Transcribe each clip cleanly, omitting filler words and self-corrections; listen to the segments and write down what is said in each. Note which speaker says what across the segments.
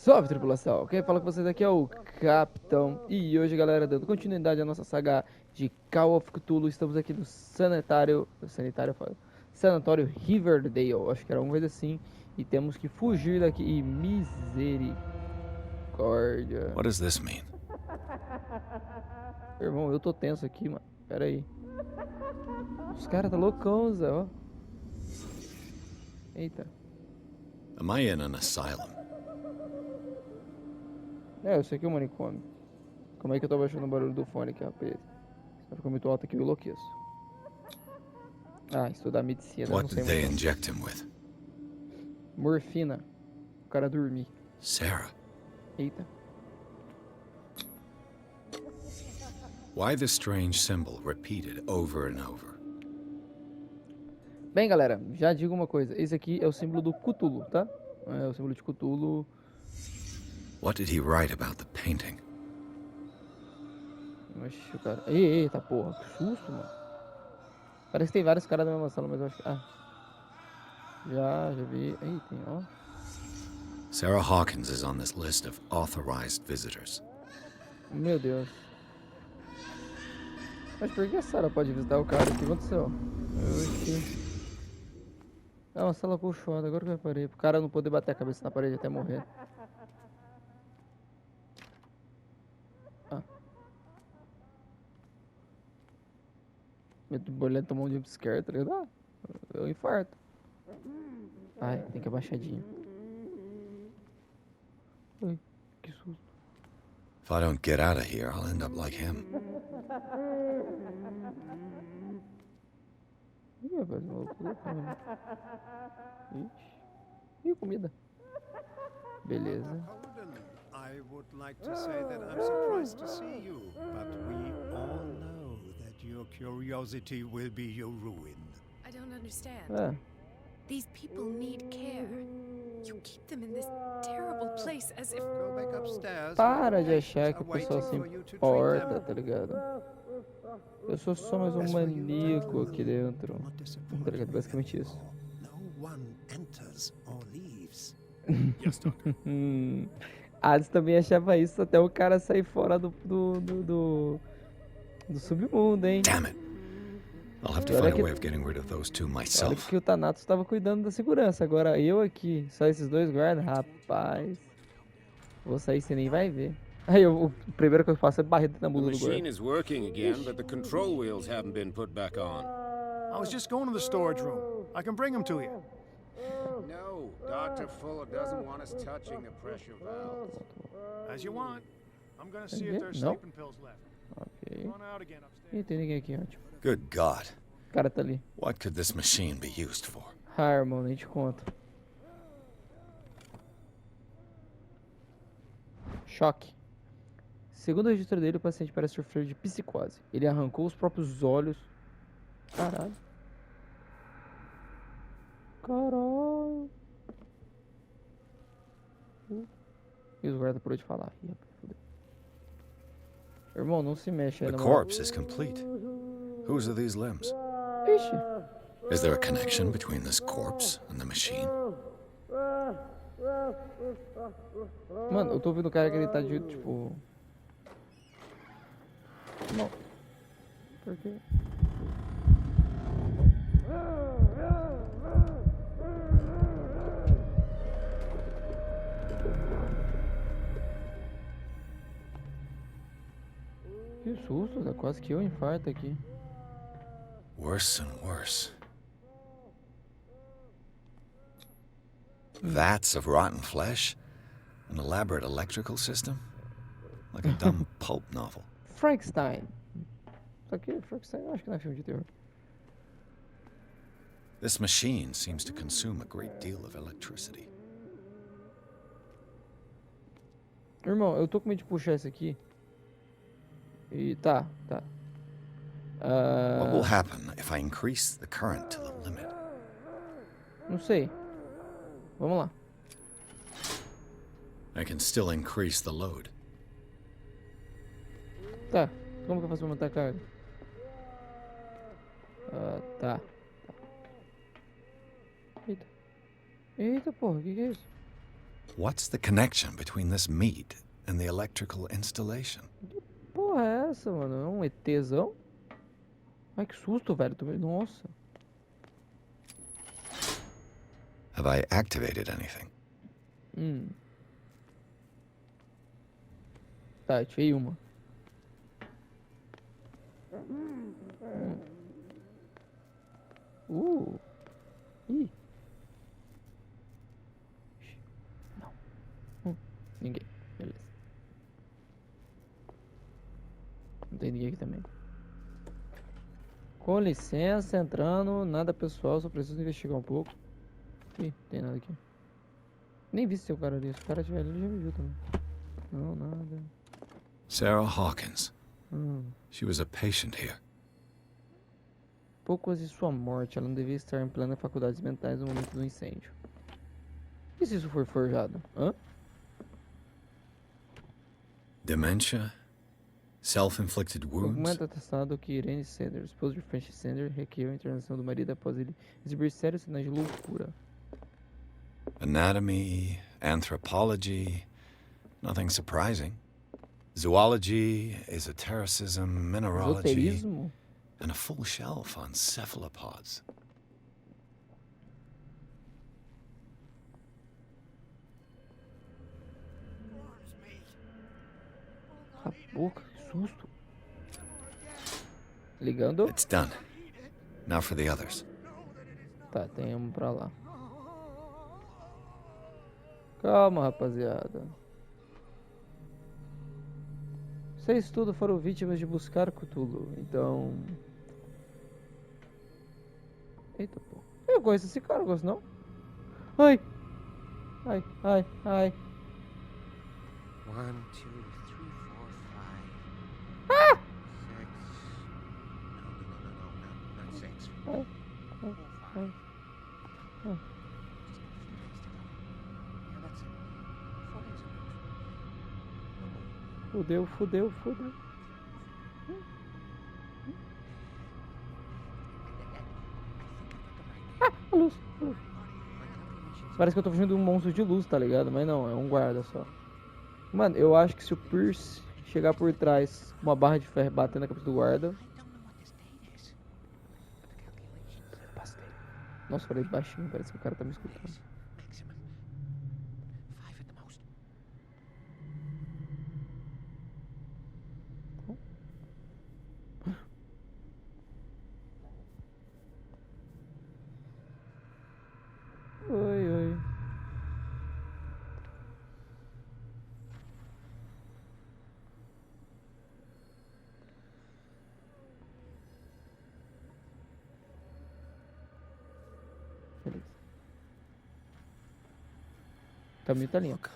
Speaker 1: Salve Tripulação, quem fala com vocês aqui é o Capitão. E hoje, galera, dando continuidade à nossa saga de Call of Cthulhu, estamos aqui no sanatório Riverdale, acho que era uma coisa assim. E temos que fugir daqui. E misericórdia.
Speaker 2: What does this mean?
Speaker 1: Irmão, eu tô tenso aqui, mano. Pera aí. Os caras tá loucão, Zé, ó. Eita.
Speaker 2: Am I in an asylum?
Speaker 1: Eu sei que é um manicômio. Como é que eu tô abaixando o barulho do fone aqui, rapaz? Vai ficar muito alto aqui, eu enlouqueço. Ah, estudar medicina,
Speaker 2: What
Speaker 1: não sei
Speaker 2: did they
Speaker 1: muito.
Speaker 2: inject him with?
Speaker 1: Morfina. O cara dormir.
Speaker 2: Sarah.
Speaker 1: Eita.
Speaker 2: Why the strange symbol repeated over and over?
Speaker 1: Bem, galera, já digo uma coisa. Esse aqui é o símbolo do Cthulhu, tá? É o símbolo de Cthulhu.
Speaker 2: What did he write about the painting?
Speaker 1: Oxi, o cara... Eita porra, que susto, mano. Parece que tem vários caras na mesma sala, mas eu acho que... Ah. Já vi. Eita, tem, ó.
Speaker 2: Sarah Hawkins is on this list of authorized visitors.
Speaker 1: Meu Deus. Mas por que a Sarah pode visitar o cara? O que aconteceu? Oxi. É uma sala colchoada, agora que eu reparei. Pro cara não poder bater a cabeça na parede até morrer. Ah. Meu bolete tomou um jumpscare, tá ligado? Ah, eu infarto. Ai, tem que abaixadinho. Ai, que susto.
Speaker 2: If I don't get out of here, I'll end up like him.
Speaker 1: Ih, rapaz, não vou poder comer. Ixi. Ih, comida. Beleza.
Speaker 3: I would like to say that I'm surprised to see you, but we all know that your curiosity will be your ruin.
Speaker 4: I don't understand.
Speaker 1: É.
Speaker 4: These people need care. You keep them in this terrible place as if...
Speaker 3: Go back upstairs.
Speaker 1: Para de achar que o pessoal se importa, tá ligado? Eu sou só mais um maníaco aqui dentro. Tá ligado? Basicamente isso.
Speaker 3: No one enters or leaves.
Speaker 1: Hades também achava isso até o cara sair fora do submundo, hein?
Speaker 2: Damn it. I'll have to
Speaker 1: Olha
Speaker 2: find
Speaker 1: que-
Speaker 2: a way of getting rid of those two
Speaker 1: Olha
Speaker 2: myself.
Speaker 1: que o Thanatos estava cuidando da segurança. Agora eu aqui, só esses dois guardas, rapaz. Vou sair, você nem vai ver. Aí o primeiro que eu faço é barrer na
Speaker 5: The
Speaker 1: bunda do
Speaker 5: machine
Speaker 1: guarda.
Speaker 5: is working again, but the control wheels haven't been put back on.
Speaker 6: I was just going to the storage room. I can bring them to you.
Speaker 5: No, Dr. Fuller doesn't want us touching the pressure valves.
Speaker 6: As you want. I'm gonna see
Speaker 1: Yeah,
Speaker 6: if there's
Speaker 1: no.
Speaker 6: sleeping pills left.
Speaker 1: Ok.
Speaker 6: Come on out again upstairs.
Speaker 1: Ih, tem ninguém aqui, ótimo.
Speaker 2: Good God.
Speaker 1: O cara tá ali.
Speaker 2: What could this machine be used for?
Speaker 1: Ah, irmão, nem te conto. Choque. Segundo o registro dele, o paciente parece sofrer de psicose. Ele arrancou os próprios olhos. Caralho. Caralho. E os guardas parou de falar. Ih, rapaz, fudeu. Irmão, não se mexe aí
Speaker 2: The
Speaker 1: na moral.
Speaker 2: corpse is complete. Whose are these limbs?
Speaker 1: Ixi.
Speaker 2: Is there a connection between this corpse and the machine?
Speaker 1: Mano, eu tô ouvindo o cara que ele tá de tipo. Não. Por quê? Que susto, Zé. Quase que eu infarto aqui.
Speaker 2: Worse and worse. Vats of rotten flesh? An elaborate electrical system? Like a dumb pulp novel.
Speaker 1: Frankenstein. Só que Frankenstein eu acho que não é filme de terror.
Speaker 2: This machine seems to consume a great deal of electricity.
Speaker 1: Irmão, eu tô com medo de puxar esse aqui. E tá.
Speaker 2: What will happen if I increase the current to the limit?
Speaker 1: Não sei. Vamos lá.
Speaker 2: I can still increase the load.
Speaker 1: Tá. Como que eu faço pra aumentar a carga? Tá. Eita. Eita, porra, o que é isso?
Speaker 2: What's the connection between this meat and the electrical installation?
Speaker 1: Porra é essa, mano? É um ETzão? Ai, que susto, velho. Nossa.
Speaker 2: Have I activated anything?
Speaker 1: Tá, ativei uma. Ih. Não. Ninguém. Beleza. Não tem ninguém aqui também. Com licença, entrando. Nada pessoal, só preciso investigar um pouco. Ih, tem nada aqui. Nem vi se tem o cara ali. Se o cara estiver ali, ele já me viu também. Não, nada.
Speaker 2: Sarah Hawkins. She was a patient here.
Speaker 1: Pouco antes de sua morte, ela não devia estar em plenas faculdades mentais no momento do incêndio. E se isso for forjado? Hã?
Speaker 2: Dementia? Self-inflicted wounds?
Speaker 1: Documento atestado que Irene Sanders, esposa de Francis Sanders, requeriu a internação do marido após ele exibir sérios sinais de loucura.
Speaker 2: Anatomy, anthropology, nothing surprising. Zoology, esotericism, mineralogy,
Speaker 1: Esoterismo?
Speaker 2: and a full shelf on cephalopods.
Speaker 1: A boca, que susto. Ligando?
Speaker 2: It's done. Now for the others.
Speaker 1: Tá, tem um pra lá. Calma, rapaziada. Vocês tudo foram vítimas de buscar Cthulhu, então... Eita, pô. Eu conheço esse cara, gosto não? Ai! Ai, ai, ai.
Speaker 5: 1, 2, 3, 4, 5.
Speaker 1: Ah!
Speaker 5: 6. No,
Speaker 1: Ai,
Speaker 5: not 6.
Speaker 1: ai, ai.
Speaker 5: Yeah, that's it. 4 days ago.
Speaker 1: Fudeu, fudeu, fudeu. Ah, a luz, a luz. Parece que eu tô fugindo de um monstro de luz, tá ligado? Mas não, é um guarda só. Mano, eu acho que se o Pierce chegar por trás com uma barra de ferro batendo na cabeça do guarda... Nossa, falei baixinho, parece que o cara tá me escutando. Oi, oi. Beleza. O caminho tá limpo.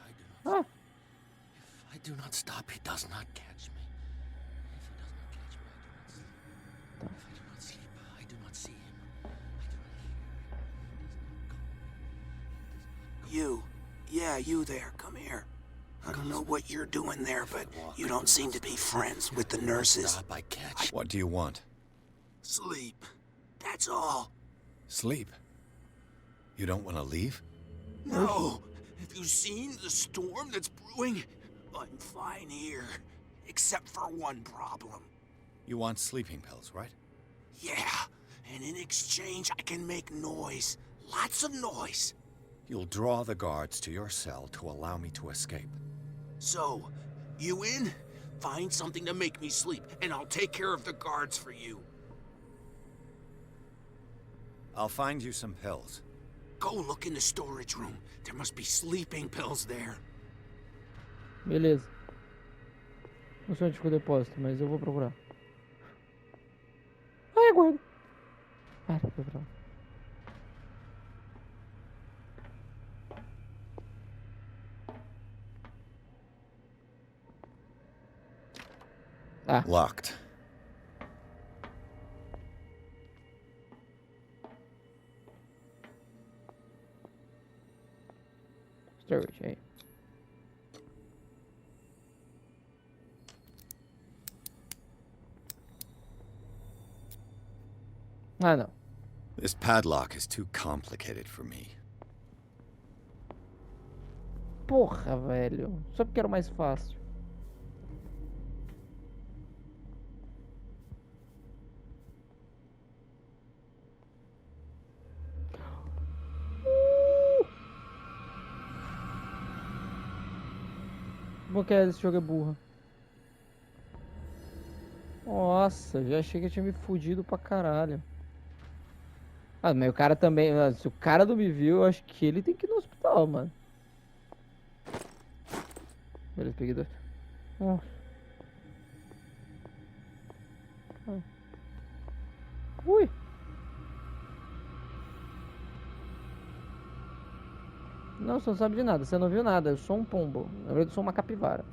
Speaker 1: Ah!
Speaker 5: If I do not stop, he does not catch me. If he does not catch me, I do not sleep. If I do not sleep, I do not see him.
Speaker 7: You. Yeah, you there. Come here. I don't know what you're doing there, but you don't seem to be friends with the nurses.
Speaker 5: Stop, I catch.
Speaker 2: What do you want?
Speaker 7: Sleep. That's all.
Speaker 2: Sleep. You don't want to leave?
Speaker 7: No. Have you seen the storm that's brewing? I'm fine here. Except for one problem.
Speaker 2: You want sleeping pills, right?
Speaker 7: Yeah. And in exchange, I can make noise. Lots of noise.
Speaker 2: You'll draw the guards to your cell to allow me to escape.
Speaker 7: So, you in? Find something to make me sleep, and I'll take care of the guards for you.
Speaker 2: I'll find you some pills.
Speaker 7: Go look in the storage room. There must be sleeping pills there.
Speaker 1: Beleza. Não sei onde ficou o depósito, mas eu vou procurar. Ai, aguarda. Ah, foi pra lá. Ah,
Speaker 2: Locked.
Speaker 1: storage, aí. Ah, não.
Speaker 2: This padlock is too complicated for me.
Speaker 1: Porra, velho. Só porque era o mais fácil. Como que é? Esse jogo é burra. Nossa, já achei que eu tinha me fudido pra caralho. Ah, mas o cara também. Se o cara não me viu, eu acho que ele tem que ir no hospital, mano. Beleza, peguei dois. Nossa. Ui. Não, você não sabe de nada. Você não viu nada. Eu sou um pombo. Na verdade, eu sou uma capivara.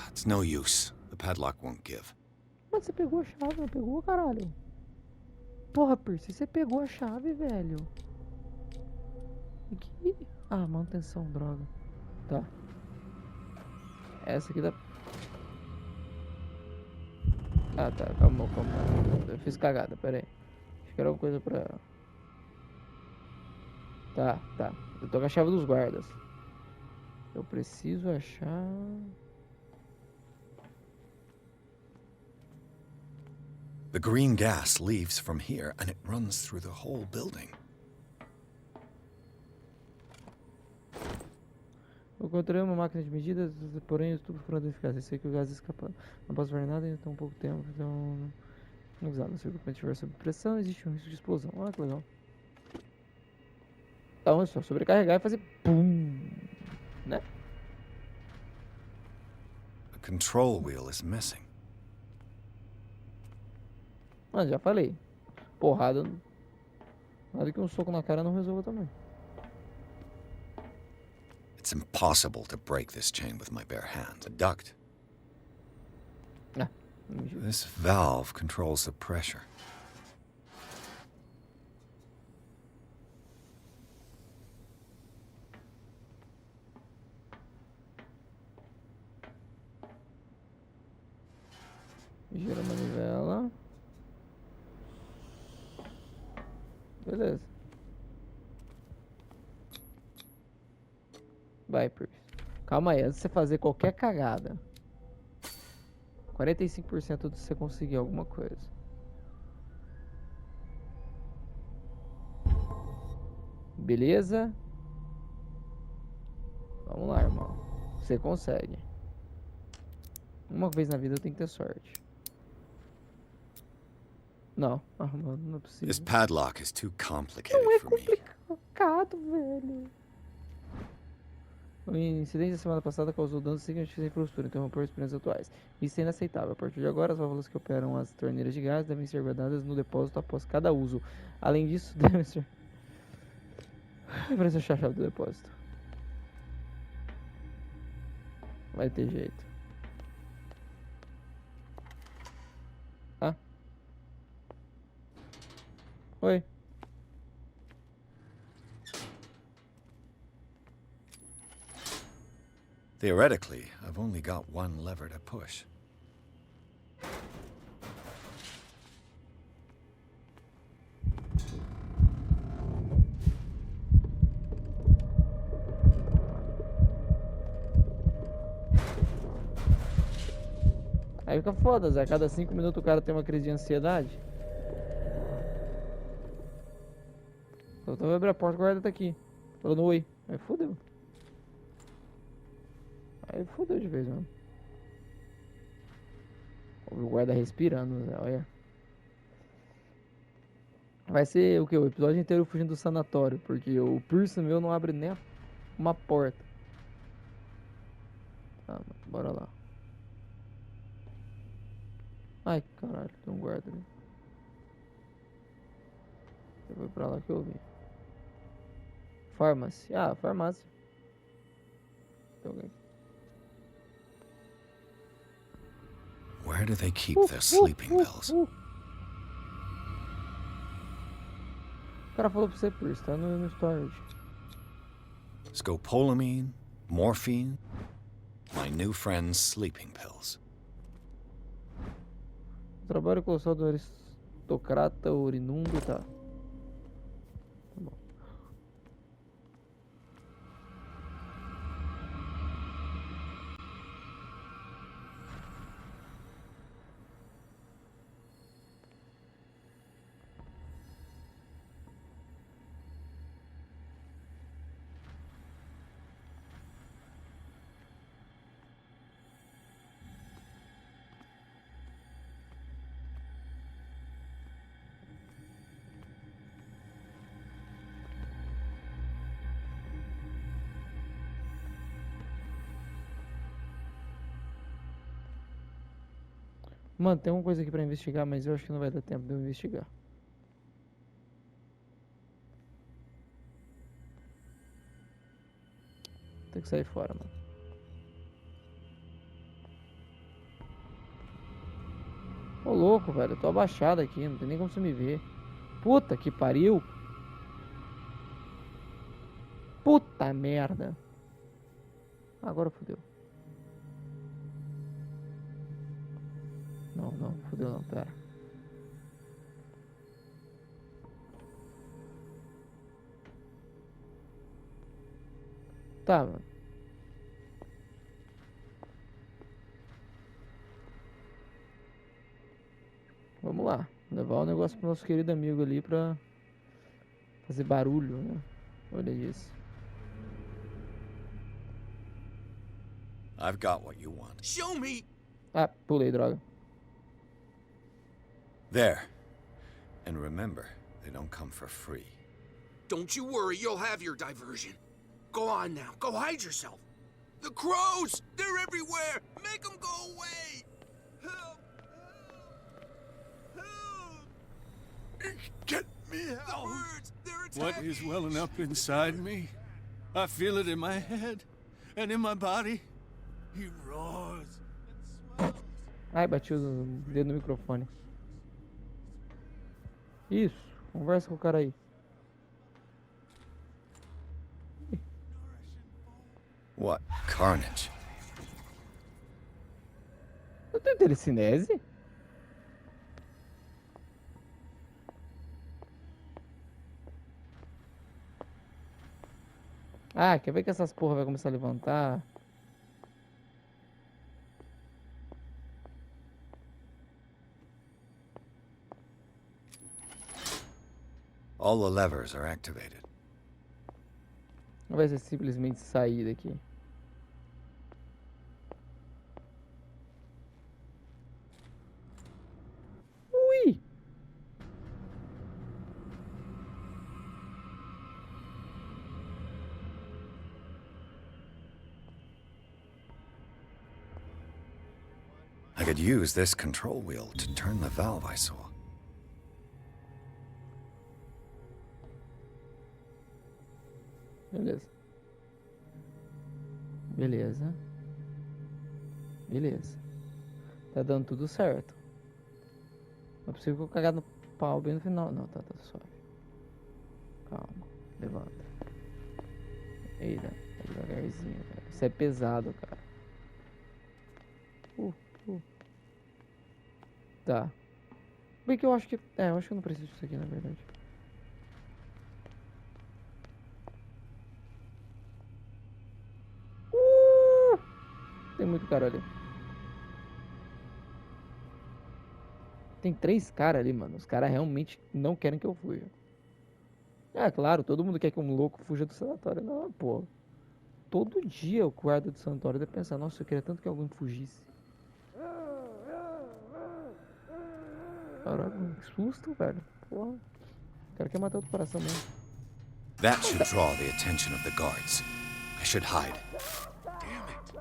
Speaker 2: It's no use. The padlock won't give.
Speaker 1: Mano, você pegou a chave, não pegou, caralho? Porra, Percy, você pegou a chave, velho. Aqui. Ah, manutenção, droga. Tá. Essa aqui dá. Ah, tá. Calma. Eu fiz cagada, pera aí. Acho que era alguma coisa pra... Tá. Eu tô com a chave dos guardas. Eu preciso achar...
Speaker 2: The green gas leaves from here and it runs through the whole building.
Speaker 1: Eu encontrei uma máquina de medidas, porém os tubos foram identificados. Eu sei que o gás escapando. Não posso ver nada em tão pouco tempo, então... Não usar. Se o equipamento estiver sob pressão, existe um risco de explosão. Ah, que legal. Então é só sobrecarregar e fazer pum, né?
Speaker 2: The control wheel is missing.
Speaker 1: Mano, já falei. Porrada. Nada que um soco na cara não resolva também.
Speaker 2: It's impossible to break this chain with my bare hands. A duct.
Speaker 1: Ah, não me julgue.
Speaker 2: This valve controls the pressure.
Speaker 1: Gira a manivela. Beleza. Vai, Percy. Calma aí, antes de você fazer qualquer cagada. 45% de você conseguir alguma coisa. Beleza? Vamos lá, irmão. Você consegue. Uma vez na vida eu tenho que ter sorte. Não, mano, não é possível.
Speaker 2: This padlock is too complicated
Speaker 1: Não é
Speaker 2: for me.
Speaker 1: complicado, velho. O incidente da semana passada causou danos significativos à infraestrutura, interrompeu as experiências atuais. Isso é inaceitável. A partir de agora, as válvulas que operam as torneiras de gás devem ser guardadas no depósito após cada uso. Além disso, devem ser... Parece achar a chave do depósito. Vai ter jeito. Ah? Oi.
Speaker 2: Theoretically, I've only got one lever to push.
Speaker 1: Aí fica foda, Zé. A cada 5 minutos o cara tem uma crise de ansiedade. Então eu vou abrir a porta, o guarda tá aqui. Falando oi. Aí fodeu. Aí fodeu de vez, mano. O guarda respirando, Zé, olha. Vai ser o que? O episódio inteiro fugindo do sanatório. Porque o piercing meu não abre nem uma porta. Tá, mano, bora lá. Ai, caralho, tem um guarda ali. Foi pra lá que eu vi. Farmácia. Ah, farmácia. Tem alguém.
Speaker 2: Where do they keep their sleeping pills?
Speaker 1: O cara falou pra você, Pierce, tá no storage.
Speaker 2: Scopolamine, morphine, my new friend's sleeping pills.
Speaker 1: Trabalho colossal do aristocrata oriundo, tá. Tá bom. Mano, tem uma coisa aqui pra investigar, mas eu acho que não vai dar tempo de eu investigar. Tem que sair fora, mano. Ô louco, velho, eu tô abaixado aqui, não tem nem como você me ver. Puta que pariu. Puta merda. Agora fodeu. Não, não, fodeu não, pera. Tá, mano. Vamos lá. Levar o negócio pro nosso querido amigo ali pra fazer barulho, né? Olha isso.
Speaker 2: I've got what you want.
Speaker 7: Show me!
Speaker 1: Ah, pulei, droga.
Speaker 2: There. And remember, they don't come for free.
Speaker 7: Don't you worry, you'll have your diversion. Go on now, go hide yourself. The crows! They're everywhere! Make them go away! Help! Help!
Speaker 6: Get me
Speaker 7: The
Speaker 6: out!
Speaker 7: birds! They're
Speaker 6: What
Speaker 7: attacking!
Speaker 6: is welling up inside me? I feel it in my head and in my body. He roars.
Speaker 1: Ai, bati o dedo no microfone. Isso, conversa com o cara aí.
Speaker 2: What carnage?
Speaker 1: Eu tenho telecinese? Ah, quer ver que essas porra vai começar a levantar?
Speaker 2: All the levers are activated.
Speaker 1: Não vai ser simplesmente sair daqui. Ui!
Speaker 2: I could use this control wheel to turn the valve I saw.
Speaker 1: Beleza. Beleza. Beleza. Tá dando tudo certo. Não é possível que eu cagar no pau bem no final. Não, tá suave. Calma. Levanta. Eita, tá devagarzinho, cara. Isso é pesado, cara. Tá. Bem que eu acho que... eu acho que eu não preciso disso aqui, na verdade. Tem muito cara ali. Tem 3 caras ali, mano. Os caras realmente não querem que eu fuja. É claro, todo mundo quer que um louco fuja do sanatório. Não, pô. Todo dia o guarda do sanatório deve pensar, nossa, eu queria tanto que alguém fugisse. Caraca, que susto, velho. Porra. O cara quer matar o coração mesmo.
Speaker 2: That should draw the attention of the guards. I should hide.
Speaker 7: Damn it!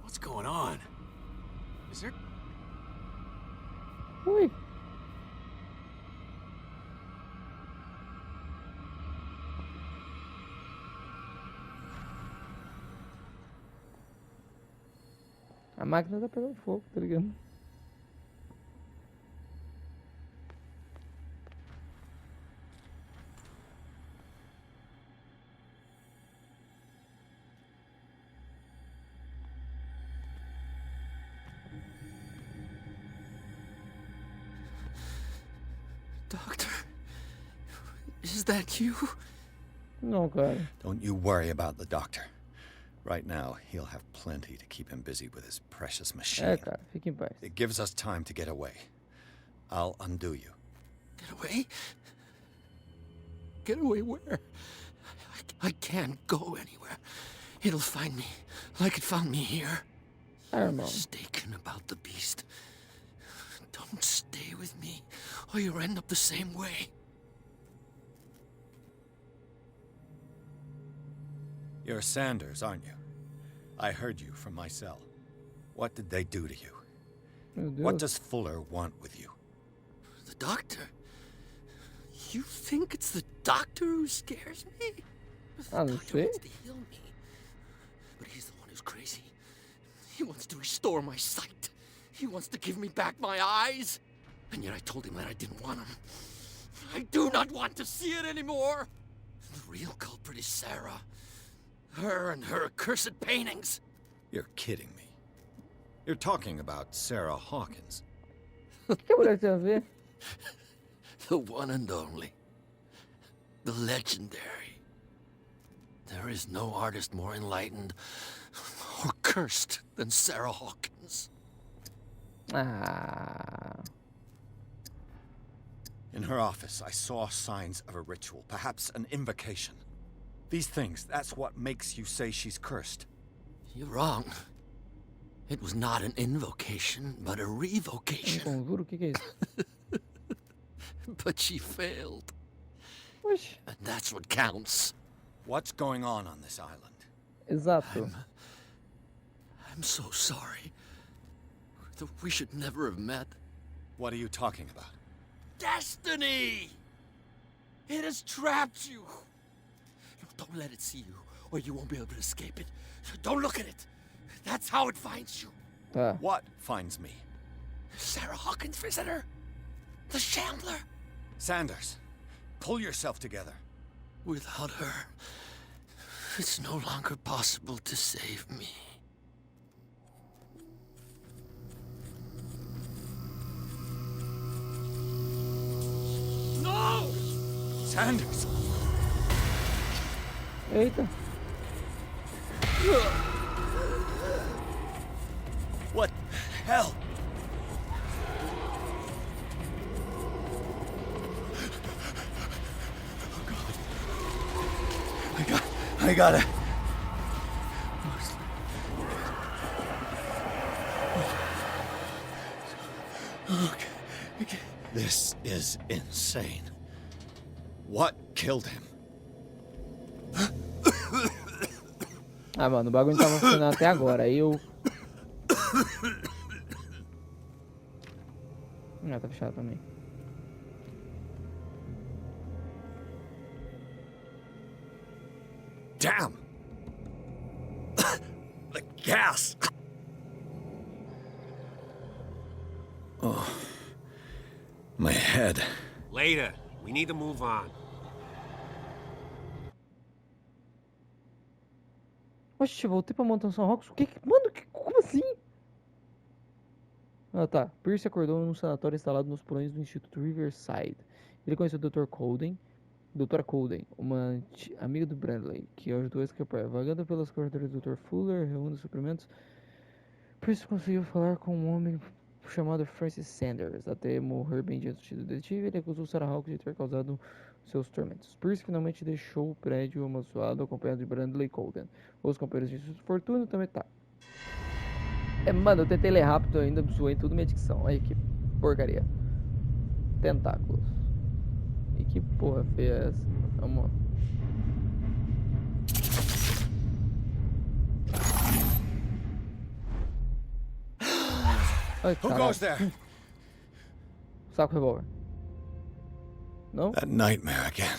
Speaker 7: What's going on? Is there...
Speaker 1: Ui. A máquina tá pegando fogo, tá ligado?
Speaker 7: Doctor? Is that you?
Speaker 1: Não, cara.
Speaker 2: Don't you worry about the doctor. Right now, he'll have plenty to keep him busy with his precious machine.
Speaker 1: Cara, fique em paz.
Speaker 2: It gives us time to get away. I'll undo you.
Speaker 7: Get away? Get away where? I can't go anywhere. It'll find me like it found me here.
Speaker 1: I don't know.
Speaker 7: Mistaken about the beast. Don't stay with me, or you'll end up the same way.
Speaker 2: You're Sanders, aren't you? I heard you from my cell. What did they do to you?
Speaker 1: Meu Deus.
Speaker 2: What does Fuller want with you?
Speaker 6: The doctor? You think it's the doctor who scares me? The
Speaker 1: Ah, não
Speaker 6: doctor
Speaker 1: sei.
Speaker 6: wants to heal me. But he's the one who's crazy. He wants to restore my sight. He wants to give me back my eyes. And yet I told him that I didn't want him. I do not want to see it anymore. The real culprit is Sarah. Her and her accursed paintings.
Speaker 2: You're kidding me. You're talking about Sarah Hawkins.
Speaker 1: O que a mulher tem a ver?
Speaker 6: The one and only. The legendary. There is no artist more enlightened or cursed than Sarah Hawkins.
Speaker 1: Ah.
Speaker 2: In her office, I saw signs of a ritual, perhaps an invocation. These things, that's what makes you say she's cursed.
Speaker 6: You're wrong. It was not an invocation, but a revocation.
Speaker 1: Conjuro, o que é isso?
Speaker 6: But she failed.
Speaker 1: Oxi.
Speaker 6: And that's what counts.
Speaker 2: What's going on this island?
Speaker 1: Exato.
Speaker 6: I'm so sorry. We should never have met.
Speaker 2: What are you talking about?
Speaker 6: Destiny! It has trapped you. Don't let it see you, or you won't be able to escape it. Don't look at it. That's how it finds you.
Speaker 1: Tá.
Speaker 2: What finds me?
Speaker 6: Sarah Hawkins' visitor. The Shambler.
Speaker 2: Sanders, pull yourself together.
Speaker 6: Without her, it's no longer possible to save me. No!
Speaker 2: Sanders!
Speaker 1: Eita.
Speaker 2: What the hell? I gotta. Okay. This is insane. What killed him?
Speaker 1: Ah, mano, o bagulho não tava funcionando até agora. Aí eu. Ah, tá fechado também.
Speaker 2: Damn! The gas! Oh. My head.
Speaker 5: Later. We need to move on.
Speaker 1: Oxe, voltei pra Montanha Rocks. O que que... Mano, como assim? Ah, tá. Pierce acordou num sanatório instalado nos porões do Instituto Riverside. Ele conheceu o Dr. Colden. Doutora Colden, uma amiga do Bradley, que o ajudou a escapar. Vagando pelas corredores do Dr. Fuller, reunindo suprimentos, Pierce conseguiu falar com um homem chamado Francis Sanders. Até morrer bem diante do detetive, ele acusou Sarah Hawkins de ter causado seus tormentos. Pierce finalmente deixou o prédio amaldiçoado, acompanhado de Bradley Colden. Os companheiros de sua fortuna também tá. Mano, eu tentei ler rápido ainda, zoei tudo minha dicção. Aí que porcaria. Tentáculos. E que porra feia é essa? Vamos. Ai,
Speaker 2: Who goes there?
Speaker 1: Saco revólver. Não?
Speaker 2: That nightmare again.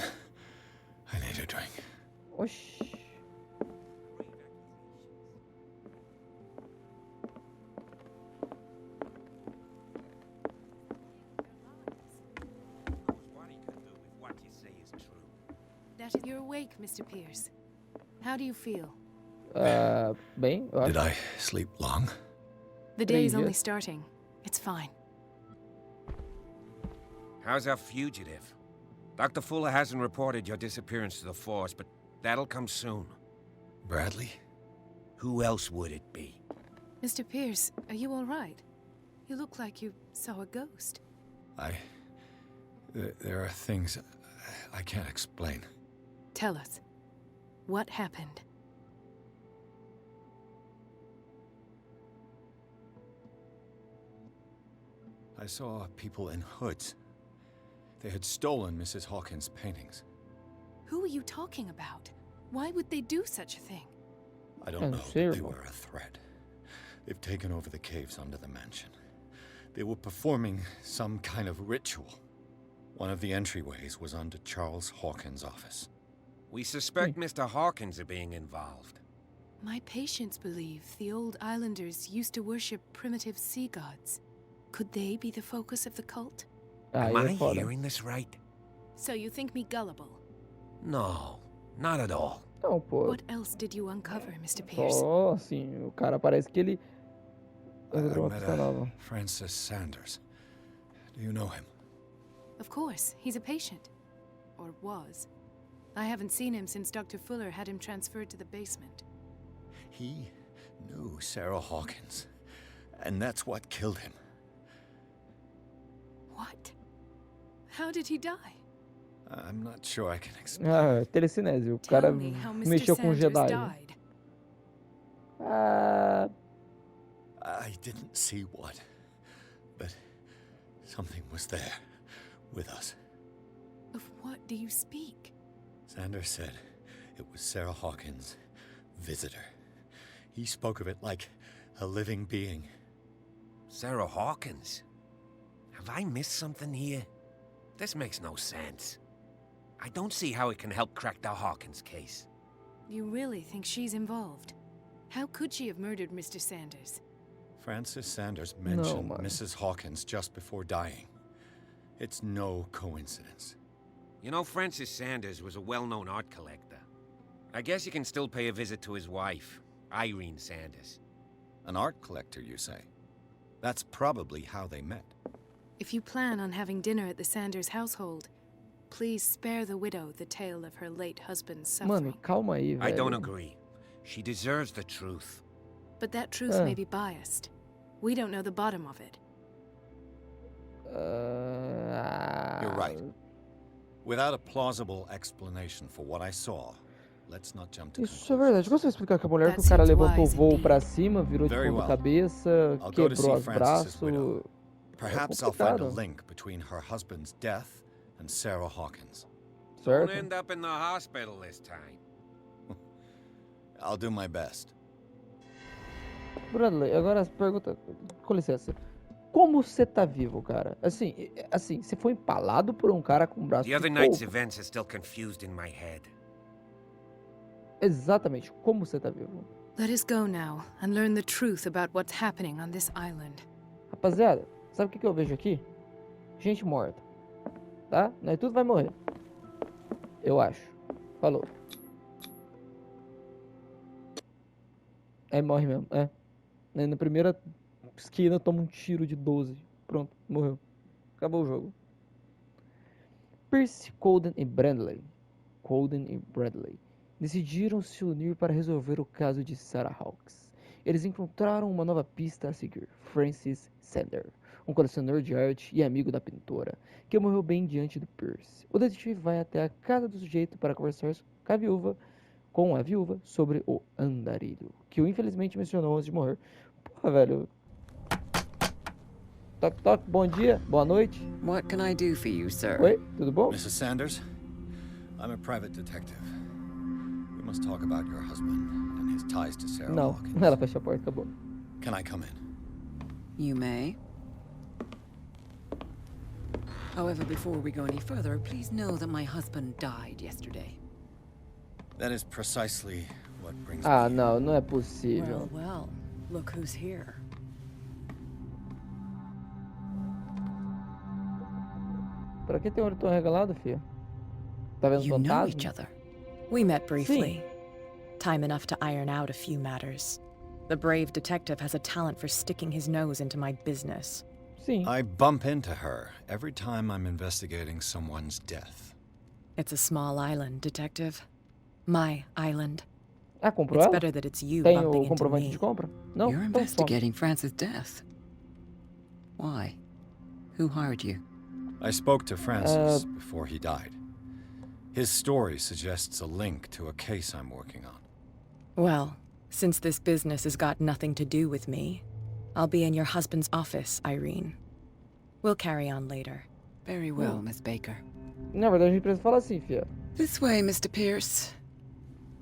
Speaker 2: I need a drink.
Speaker 1: Oxi.
Speaker 4: That you're awake, Mr. Pierce. How do you feel?
Speaker 1: Bem, eu acho.
Speaker 2: Did I sleep long?
Speaker 4: The day's
Speaker 1: Pretty
Speaker 4: only
Speaker 1: good.
Speaker 4: starting. It's fine.
Speaker 5: How's our fugitive? Dr. Fuller hasn't reported your disappearance to the force, but that'll come soon.
Speaker 2: Bradley?
Speaker 5: Who else would it be?
Speaker 4: Mr. Pierce, are you all right? You look like you saw a ghost.
Speaker 2: There are things I can't explain.
Speaker 4: Tell us. What happened?
Speaker 2: I saw people in hoods. They had stolen Mrs. Hawkins' paintings.
Speaker 4: Who are you talking about? Why would they do such a thing?
Speaker 2: I don't know, but they
Speaker 1: Terrible.
Speaker 2: were a threat. They've taken over the caves under the mansion. They were performing some kind of ritual. One of the entryways was under Charles Hawkins' office.
Speaker 5: We suspect Mr. Hawkins of being involved.
Speaker 4: My patients believe the old islanders used to worship primitive sea gods. Could they be the focus of the cult?
Speaker 5: Am I
Speaker 1: foda.
Speaker 5: hearing this right?
Speaker 4: So you think me gullible?
Speaker 5: No, not at all.
Speaker 1: Não, pô.
Speaker 4: What else did you uncover, Mr. Pierce?
Speaker 1: Só assim, o cara parece que ele.
Speaker 2: I
Speaker 1: Encontrou uma
Speaker 2: met
Speaker 1: pista nova.
Speaker 2: Francis Sanders. Do you know him?
Speaker 4: Of course, he's a patient. Or was. I haven't seen him since Dr. Fuller had him transferred to the basement.
Speaker 2: He knew Sarah Hawkins, and that's what killed him.
Speaker 4: What? How did he die?
Speaker 2: I'm not sure I can explain.
Speaker 1: Ah, telecinese. O cara
Speaker 4: Tell me how Mr.
Speaker 1: mexeu com o
Speaker 4: Sanders
Speaker 1: Jedi.
Speaker 4: died.
Speaker 1: Ah,
Speaker 2: I didn't see what, but something was there with us.
Speaker 4: Of what do you speak?
Speaker 2: Sanders said it was Sarah Hawkins' visitor. He spoke of it like a living being.
Speaker 5: Sarah Hawkins? Have I missed something here? This makes no sense. I don't see how it can help crack the Hawkins case.
Speaker 4: You really think she's involved? How could she have murdered Mr. Sanders?
Speaker 2: Francis Sanders mentioned
Speaker 1: man.
Speaker 2: Mrs. Hawkins just before dying. It's no coincidence.
Speaker 5: You know, Francis Sanders was a well-known art collector. I guess you can still pay a visit to his wife, Irene Sanders.
Speaker 2: An art collector, you say? That's probably how they met.
Speaker 4: If you plan on having dinner at the Sanders household, please spare the widow the tale of her late husband's suffering.
Speaker 1: mano, calma aí, velho.
Speaker 5: I don't agree. She deserves the truth.
Speaker 4: But that truth may be biased. We don't know the bottom of it.
Speaker 2: You're right. Without a plausible explanation for what I saw, let's not jump to
Speaker 1: Isso é verdade. Como você vai explicar que a mulher que o
Speaker 4: That
Speaker 1: cara
Speaker 4: seems
Speaker 1: levantou o
Speaker 4: wise
Speaker 1: voo
Speaker 4: indeed.
Speaker 1: pra cima, virou de
Speaker 2: Very
Speaker 1: ponta
Speaker 2: well.
Speaker 1: cabeça,
Speaker 2: I'll go to
Speaker 1: quebrou
Speaker 2: see
Speaker 1: os
Speaker 2: Francis's
Speaker 1: braços?
Speaker 2: widow. Perhaps I'll find a
Speaker 1: complicado.
Speaker 2: link between her husband's death and Sarah Hawkins.
Speaker 5: Don't
Speaker 1: Certo?
Speaker 5: end up in the hospital this time.
Speaker 2: I'll do my best.
Speaker 1: Bradley, agora as perguntas. Com licença. Como você tá vivo, cara? Assim, você foi empalado por um cara com um braço
Speaker 5: The other
Speaker 1: de
Speaker 5: night's
Speaker 1: polvo?
Speaker 5: events are still confused in my head.
Speaker 1: Exatamente. Como você tá vivo?
Speaker 4: Let us go now and learn the truth about what's happening on this island.
Speaker 1: Rapaziada, sabe o que eu vejo aqui? Gente morta. Tá? Nós tudo vai morrer. Eu acho. Falou. Aí morre mesmo, é. Aí na primeira esquina toma um tiro de 12. Pronto, morreu. Acabou o jogo. Pierce, Colden e Bradley decidiram se unir para resolver o caso de Sarah Hawkins. Eles encontraram uma nova pista a seguir. Francis Sanders, um colecionador de arte e amigo da pintora, que morreu bem diante do Pierce. O detetive vai até a casa do sujeito para conversar com a viúva sobre o andarilho, que o infelizmente mencionou antes de morrer. Porra, velho. Toque, toque, bom dia, boa noite.
Speaker 8: What can I do for you, sir?
Speaker 1: Oi, tudo bom?
Speaker 2: Mrs. Sanders, I'm a private detective. We must talk about your husband and his ties to Sarah
Speaker 1: Não,
Speaker 2: Hawkins.
Speaker 1: ela fecha a porta, acabou.
Speaker 2: Can I come in?
Speaker 8: You may. However, before we go any further, please know that my husband died yesterday.
Speaker 2: That is precisely what brings
Speaker 1: Ah,
Speaker 2: me
Speaker 1: não, não é possível.
Speaker 8: Well, look who's here.
Speaker 1: Pra que tem olho tão regalado, filho? Tá vendo
Speaker 8: You know
Speaker 1: fantasma?
Speaker 8: each other.
Speaker 9: We met briefly. Time enough to iron out a few matters. The brave detective has a talent for sticking his nose into my business.
Speaker 1: Sim.
Speaker 2: I bump into her every time I'm investigating someone's death.
Speaker 9: It's a small island, detective. My island.
Speaker 1: Ah, comprou
Speaker 9: It's
Speaker 1: ela?
Speaker 9: better that it's you
Speaker 1: Tem
Speaker 9: bumping
Speaker 1: o
Speaker 9: into
Speaker 1: comprovante
Speaker 9: me.
Speaker 1: de compra? Não?
Speaker 8: You're
Speaker 1: Então toma.
Speaker 8: investigating Francis' death. Why? Who hired you?
Speaker 2: I spoke to Francis before he died. His story suggests a link to a case I'm working on.
Speaker 9: Well, since this business has got nothing to do with me, I'll be in your husband's office, Irene. We'll carry on later.
Speaker 8: Very well, Miss Baker.
Speaker 1: Na verdade, a gente precisa falar assim, filha.
Speaker 8: This way, Mr. Pierce.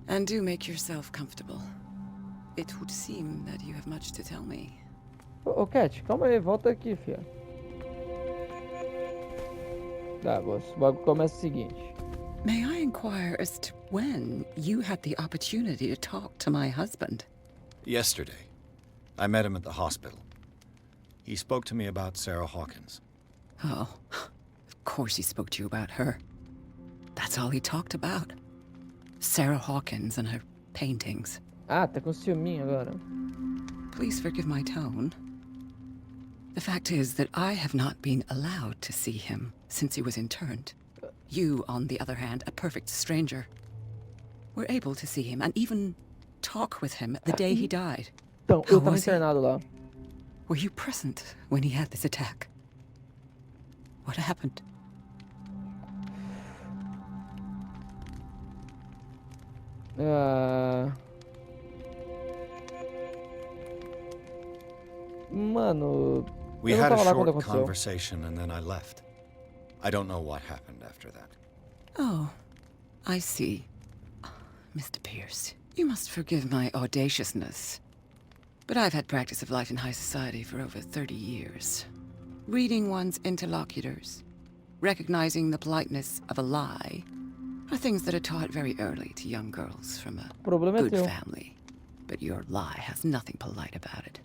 Speaker 8: And do make yourself comfortable. It would seem that you have much to tell me.
Speaker 1: Ô, Cat, calma aí, volta aqui, fia. Tá, o bagulho começa o seguinte.
Speaker 8: May I inquire as to when you had the opportunity to talk to my husband?
Speaker 2: Yesterday, I met him at the hospital. He spoke to me about Sarah Hawkins.
Speaker 8: Oh, of course he spoke to you about her. That's all he talked about. Sarah Hawkins and her paintings.
Speaker 1: Ah, tá com ciúminho agora.
Speaker 8: Please forgive my tone. The fact is that I have not been allowed to see him since he was interned. You, on the other hand, a perfect stranger, were able to see him and even talk with him the day he died.
Speaker 1: Então,
Speaker 8: How
Speaker 1: eu tava
Speaker 8: was he?
Speaker 1: internado lá.
Speaker 8: Were you present when he had this attack? What happened?
Speaker 1: Mano,
Speaker 2: We
Speaker 1: eu não
Speaker 2: had a
Speaker 1: tava lá quando
Speaker 2: short
Speaker 1: aconteceu.
Speaker 2: conversation and then I left. I don't know what happened after that.
Speaker 8: Oh, I see. Mr. Pierce, you must forgive my audaciousness. But I've had practice of life in high society for over 30 years. Reading one's interlocutors, recognizing the politeness of a lie, are things that are taught very early to young girls from a
Speaker 1: Problema é
Speaker 8: good
Speaker 1: teu.
Speaker 8: family. But your lie has nothing polite about it.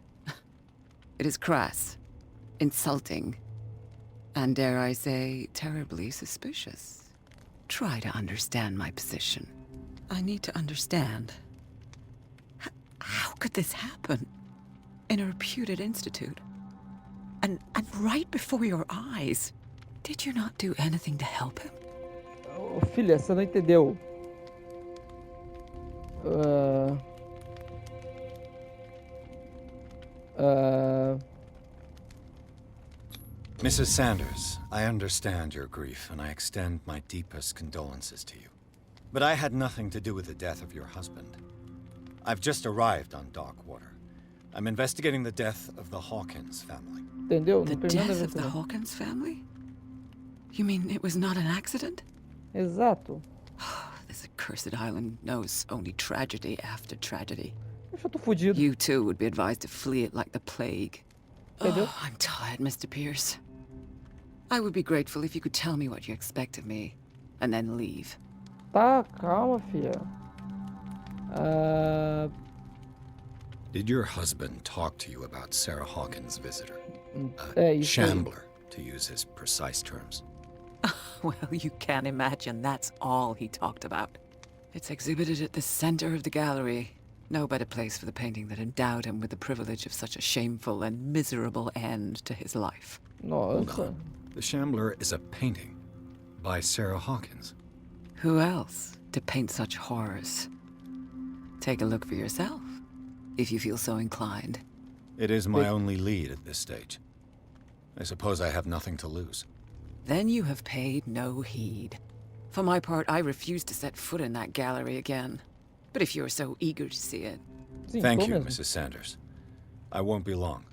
Speaker 8: It is crass, insulting, and dare I say, terribly suspicious. Try to understand my position. I need to understand. How could this happen? In a reputed institute? And right before your eyes? Did you not do anything to help him?
Speaker 1: Ô, filha, você não entendeu.
Speaker 2: Mrs. Sanders, I understand your grief and I extend my deepest condolences to you. But I had nothing to do with the death of your husband. I've just arrived on Darkwater. I'm investigating the death of the Hawkins family.
Speaker 1: Entendeu?
Speaker 8: The
Speaker 1: Não tem nada a
Speaker 8: death
Speaker 1: ver
Speaker 8: of
Speaker 1: com
Speaker 8: the
Speaker 1: isso.
Speaker 8: Hawkins family? You mean it was not an accident?
Speaker 1: Exato.
Speaker 8: This accursed island knows only tragedy after tragedy.
Speaker 1: Eu já tô fudido.
Speaker 8: You too would be advised to flee it like the plague.
Speaker 1: Entendeu?
Speaker 8: Oh, I'm tired, Mr. Pierce. I would be grateful if you could tell me what you expect of me, and then leave.
Speaker 1: Tá, calma, filha.
Speaker 2: Did your husband talk to you about Sarah Hawkins' visitor?
Speaker 1: É isso aí.
Speaker 2: Shambler, to use his precise terms.
Speaker 8: Well, you can imagine that's all he talked about. It's exhibited at the center of the gallery. No better place for the painting that endowed him with the privilege of such a shameful and miserable end to his life.
Speaker 1: Nossa.
Speaker 2: The Shambler is a painting by Sarah Hawkins.
Speaker 8: Who else to paint such horrors? Take a look for yourself, if you feel so inclined.
Speaker 2: It is my only lead at this stage. I suppose I have nothing to lose.
Speaker 8: Then you have paid no heed. For my part, I refuse to set foot in that gallery again. But if you're so eager to see it...
Speaker 1: Sim,
Speaker 2: Thank
Speaker 1: tô
Speaker 2: you,
Speaker 1: mesmo.
Speaker 2: Mrs. Sanders. I won't be long.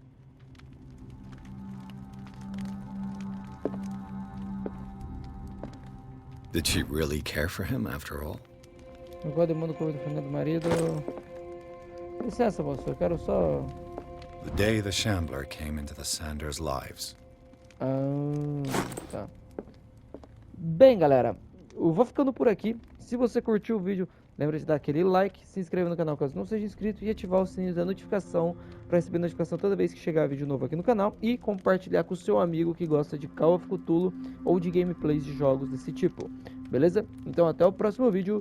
Speaker 2: Did she really care for him after all?
Speaker 1: Agora demanda o corpo do Fernando marido. Licença, moço. Eu quero só...
Speaker 2: The day the Shambler came into the Sanders' lives.
Speaker 1: Tá. Bem, galera, eu vou ficando por aqui. Se você curtiu o vídeo, lembra de dar aquele like, se inscrever no canal caso não seja inscrito e ativar o sininho da notificação para receber notificação toda vez que chegar vídeo novo aqui no canal e compartilhar com o seu amigo que gosta de Call of Cthulhu ou de gameplays de jogos desse tipo. Beleza? Então até o próximo vídeo.